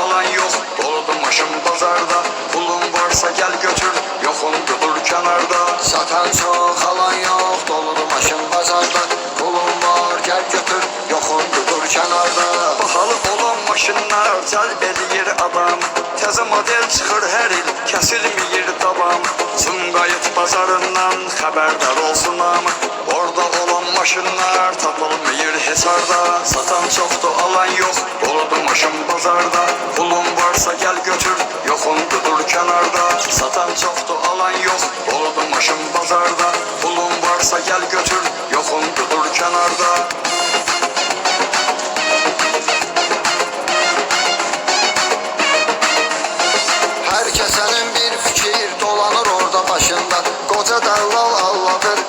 alan yok, doludur maşın bazarda. Pulun varsa gel götür, yoxundur dur kənarda. Satan çok alan yok, doludur maşın bazarda. Pulun var gel götür, yoxundur dur kənarda. Bahalı olan maşınlar cəlb edir adam. Təzə model çıxır hər il, kəsilməyir davam. Sumqayıt bazarından xəbərdar olsun hamı. Orada olan maşınlar tapılmıyor hesarda. Satan çoxdur alan yok, doludur maşın bazarda. Pulun varsa gel götür, yoxundur dur kənarda. Satan çoxdur alan yok, doludur maşın bazarda. Pulun varsa gel götür, yoxundur dur kənarda. Herkesenin bir fikir dolanır orada başında. Koca dallal alladır,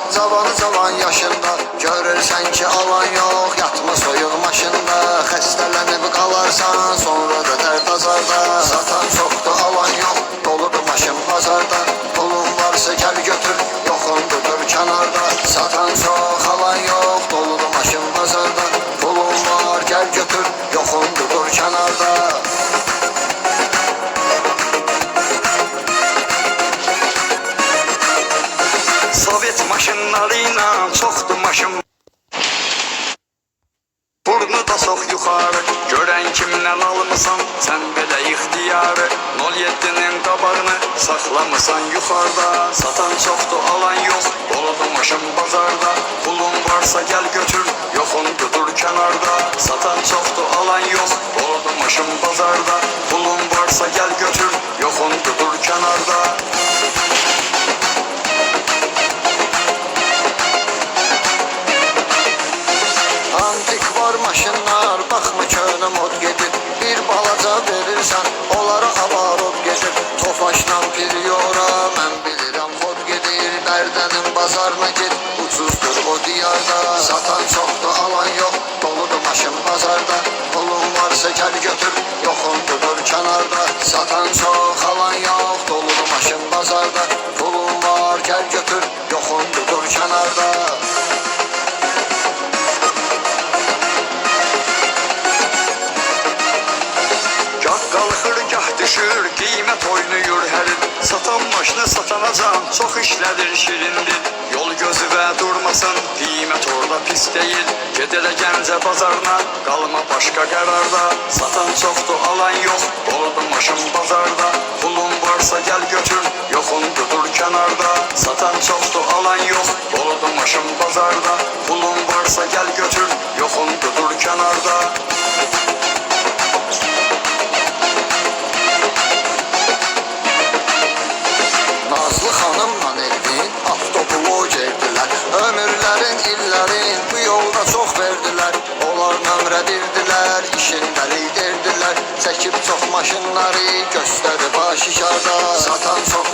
cavan yaşında. Görürsen ki alan yok, yatma soyuq maşında. Xəstələnib qalarsan, sonra da dərd azarda. Satan çoxdur alan yok, doludur maşın bazarda. Pulun varsa gel götür, yoxundur dur kənarda. Satan çox alan yok, doludur maşın bazarda. Pulun var gel götür, yoxundur dur kənarda. Sovet maşınlarıyla çoxdur maşın. Burnu da çox yuxarı, görən kimdən almısan sən belə ixtiyarı. 07'nin qabağını saxlamısan yuxarıda. Satan çoxdur alan yok, doludur maşın bazarda. Pulun varsa gel götür, yoxundur dur kənarda. Satan çoxdur alan yok, doludur maşın bazarda. Pulun varsa gel götür, yoxundur dur kənarda. Antikvar maşınlar, baxma könə mod gedir. Bir balaca verirsən, onlara avarot gedir. Tofaşla priora, mən bilirəm xod gedir. Bərdənin bazarına get, ucuzdur o diyarda. Satan çoxdur, alan yok, doludur maşın bazarda. Pulun varsa gel götür, yoxundur dur kənarda. Satan çox, alan yok, doludur maşın bazarda. Pulun var, gel götür, yoxundur dur kənarda. Gah qalxır, gah düşür, qiymət oynayır hər il. Satan maşını satanacan, çox işlədir şirindir. Yol gözü və durmasın, qiymət orada pis deyil. Gedələ Gəncə bazarına, qalma başqa qərarda. Satan çoxdur, alan yok, doludur maşın bazarda. Pulun varsa gel götür, yoxundur dur kənarda. Satan çoxdur, alan yok, doludur maşın bazarda. Pulun varsa gel götür, yoxundur dur kənarda. Nazlı xanımla Elvin avtoblogerdirlər. Ömürlərin, illərin bu yolda çox verdilər. Onlar nömrə birdilər, işində liderdirlər. Çəkib çox maşınları göstərib aşikarda. Satan çox